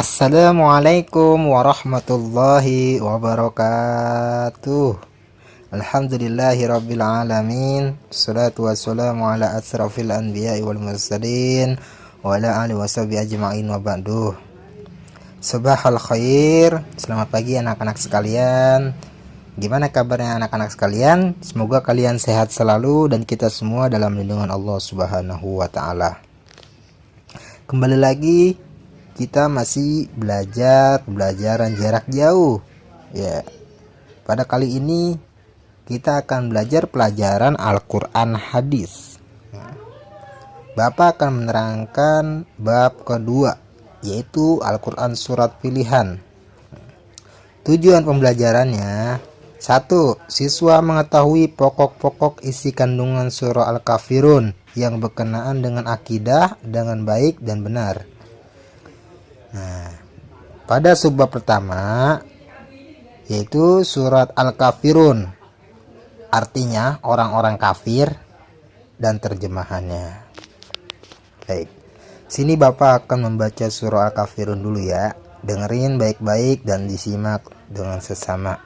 Assalamualaikum warahmatullahi wabarakatuh. Alhamdulillahirabbil alamin. Wassalatu wassalamu ala asrafil anbiya'i wal mursalin wa ala alihi washabihi ajma'in wa ba'du. Subahal khair. Selamat pagi anak-anak sekalian. Gimana kabarnya anak-anak sekalian? Semoga kalian sehat selalu dan kita semua dalam lindungan Allah Subhanahu wa taala. Kembali lagi kita masih belajar pembelajaran jarak jauh. Ya. Pada kali ini kita akan belajar pelajaran Al-Qur'an hadis. Bapak akan menerangkan bab kedua, yaitu Al-Qur'an surat pilihan. Tujuan pembelajarannya: 1. Siswa mengetahui pokok-pokok isi kandungan surah Al-Kafirun yang berkenaan dengan akidah dengan baik dan benar. Nah, pada subbab pertama yaitu surat Al-Kafirun, artinya orang-orang kafir, dan terjemahannya. Baik, sini Bapak akan membaca surah Al-Kafirun dulu ya. Dengerin baik-baik dan disimak dengan sesama.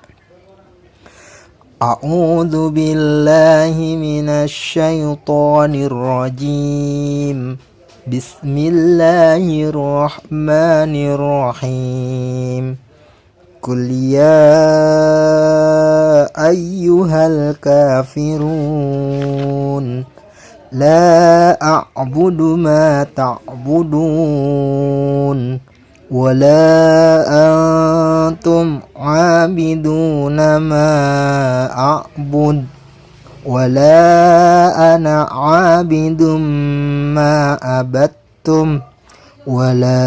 A'udzu billahi minasyaitonir rajim. Bismillahirrahmanirrahim. Qul ya ayyuhal kafirun la a'budu ma ta'budun wa la antum 'abiduna ma a'bud wala ana 'abidum ma abattum wala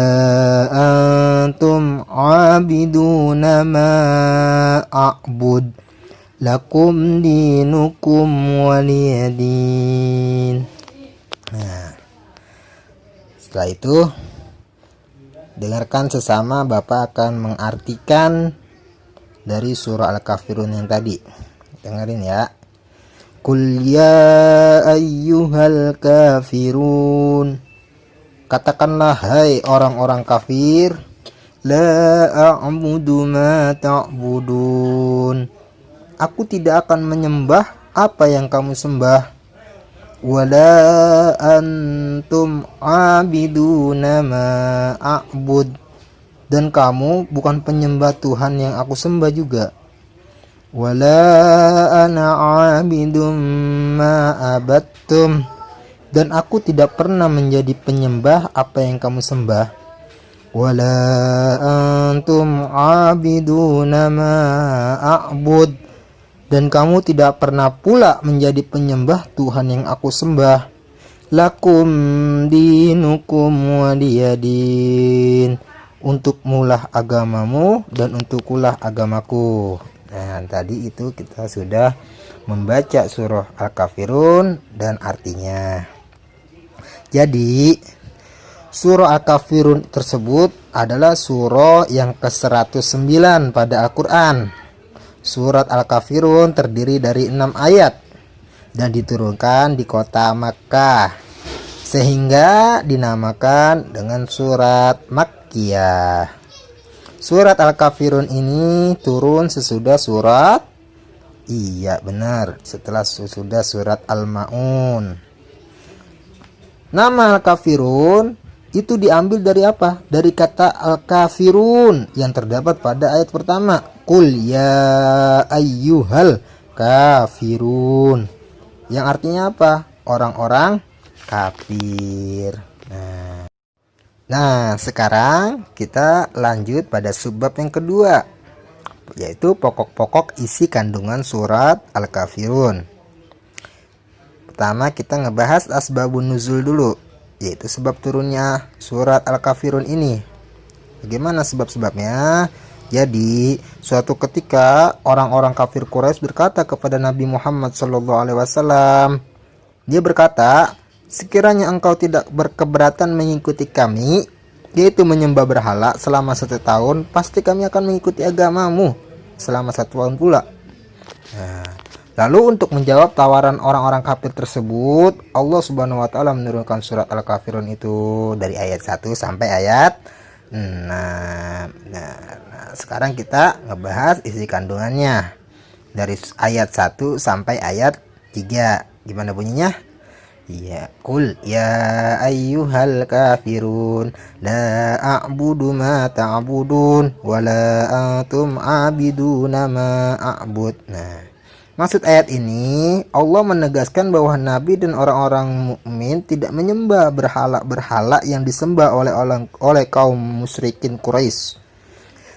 antum 'abiduna ma a'bud lakum dinukum waliyadin. Nah, setelah itu dengarkan sesama. Bapak akan mengartikan dari surah Al-Kafirun yang tadi. Dengerin ya. Qul ya ayyuhal kafirun. Katakanlah hai orang-orang kafir. La a'budu ma ta'budun. Aku tidak akan menyembah apa yang kamu sembah. Wala antum abiduna ma a'bud. Dan kamu bukan penyembah Tuhan yang aku sembah juga. Wala ana abidum ma abattum. Dan aku tidak pernah menjadi penyembah apa yang kamu sembah. Wala antum abiduna ma a'bud. Dan kamu tidak pernah pula menjadi penyembah Tuhan yang aku sembah. Lakum dinukum waliyadin. Untukmulah agamamu dan untukkulah agamaku. Nah, tadi itu kita sudah membaca surah Al-Kafirun dan artinya. Jadi, surah Al-Kafirun tersebut adalah surah yang ke-109 pada Al-Quran. Surat Al-Kafirun terdiri dari 6 ayat dan diturunkan di kota Makkah, sehingga dinamakan dengan surat Makkiyah. Surat Al-Kafirun ini turun sesudah surat, iya benar, setelah sesudah surat Al-Ma'un. Nama Al-Kafirun itu diambil dari apa? Dari kata Al-Kafirun yang terdapat pada ayat pertama. Qul ya ayyuhal kafirun. Yang artinya apa? Orang-orang kafir. Nah, sekarang kita lanjut pada subbab yang kedua, yaitu pokok-pokok isi kandungan surat Al-Kafirun. Pertama kita ngebahas asbabun nuzul dulu, yaitu sebab turunnya surat Al-Kafirun ini. Bagaimana sebab-sebabnya? Jadi, suatu ketika orang-orang kafir Quraisy berkata kepada Nabi Muhammad SAW. Dia berkata, sekiranya engkau tidak berkeberatan mengikuti kami, yaitu menyembah berhala selama 1 tahun, pasti kami akan mengikuti agamamu selama 1 tahun pula. Nah, lalu untuk menjawab tawaran orang-orang kafir tersebut, Allah Subhanahu wa taala menurunkan surat Al-Kafirun itu dari ayat 1 sampai ayat Nah, sekarang kita ngebahas isi kandungannya dari ayat 1 sampai ayat 3. Gimana bunyinya? Ya, qul ya ayyuhal kafirun la a'budu ma ta'budun wa la antum 'abiduna ma a'bud. Nah, maksud ayat ini Allah menegaskan bahwa Nabi dan orang-orang mukmin tidak menyembah berhala-berhala yang disembah oleh kaum musyrikin Quraisy.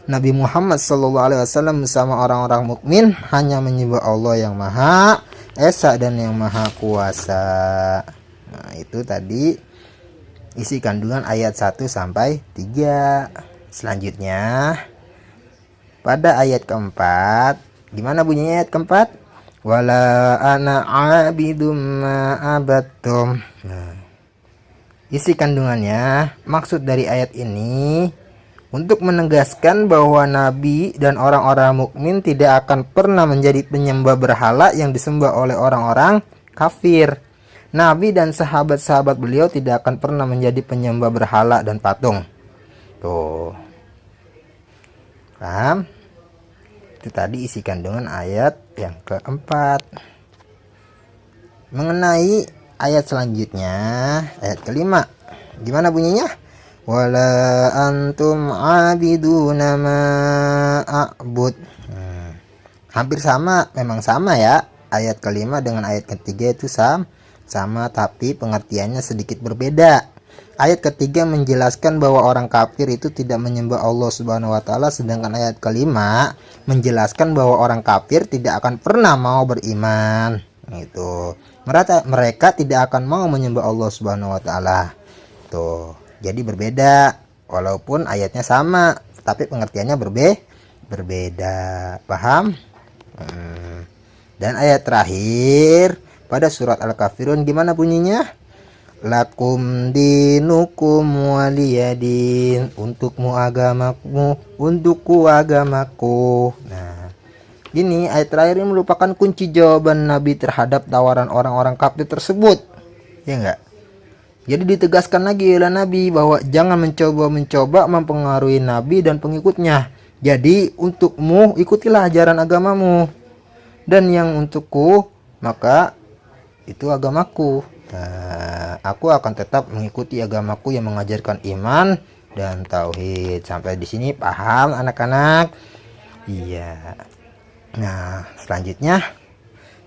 Nabi Muhammad SAW bersama orang-orang mukmin hanya menyembah Allah yang Maha Esa dan yang Maha Kuasa. Nah, itu tadi isi kandungan ayat 1 sampai 3. Selanjutnya pada ayat keempat, gimana bunyinya ayat keempat? Wala ana abidum ma abattum. Nah, isi kandungannya, maksud dari ayat ini untuk menegaskan bahwa Nabi dan orang-orang mukmin tidak akan pernah menjadi penyembah berhala yang disembah oleh orang-orang kafir. Nabi dan sahabat-sahabat beliau tidak akan pernah menjadi penyembah berhala dan patung. Tuh. Paham? Itu tadi isi kandungan ayat yang keempat. Mengenai ayat selanjutnya, ayat kelima, gimana bunyinya? Wala antum abiduna ma a'bud. Hampir sama, memang sama ya. Ayat kelima dengan ayat ketiga itu sama, tapi pengertiannya sedikit berbeda. Ayat ketiga menjelaskan bahwa orang kafir itu tidak menyembah Allah Subhanahu wa taala, sedangkan ayat kelima menjelaskan bahwa orang kafir tidak akan pernah mau beriman. Gitu. Mereka tidak akan mau menyembah Allah Subhanahu wa taala. Tuh. Jadi berbeda, walaupun ayatnya sama, tapi pengertiannya berbeda. Paham? Dan ayat terakhir pada surat Al-Kafirun gimana bunyinya? Lakum dinukum waliyadin. Untukmu agamamu, untukku agamaku. Nah, ini ayat terakhir ini merupakan kunci jawaban Nabi terhadap tawaran orang-orang kafir tersebut. Ya enggak? Jadi ditegaskan lagi oleh Nabi bahwa jangan mencoba mempengaruhi Nabi dan pengikutnya. Jadi untukmu ikutilah ajaran agamamu, dan yang untukku maka itu agamaku. Nah, aku akan tetap mengikuti agamaku yang mengajarkan iman dan tauhid. Sampai di sini paham anak-anak? Iya. Nah, selanjutnya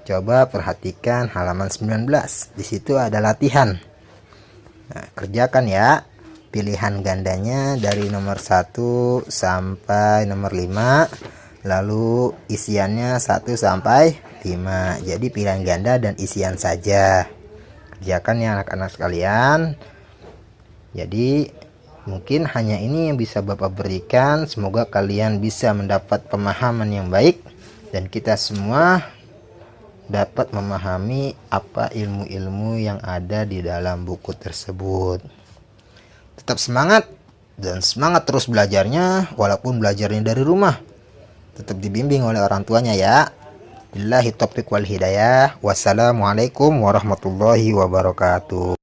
coba perhatikan halaman 19. Di situ ada latihan. Nah, kerjakan ya. Pilihan gandanya dari nomor 1 sampai nomor 5. Lalu isiannya 1 sampai 5. Jadi pilihan ganda dan isian saja. Kerjakan ya anak-anak sekalian. Jadi mungkin hanya ini yang bisa Bapak berikan. Semoga kalian bisa mendapat pemahaman yang baik, dan kita semua dapat memahami apa ilmu-ilmu yang ada di dalam buku tersebut. Tetap semangat, dan semangat terus belajarnya walaupun belajarnya dari rumah. Tetap dibimbing oleh orang tuanya ya. Billahi taufiq wal hidayah. Wassalamualaikum warahmatullahi wabarakatuh.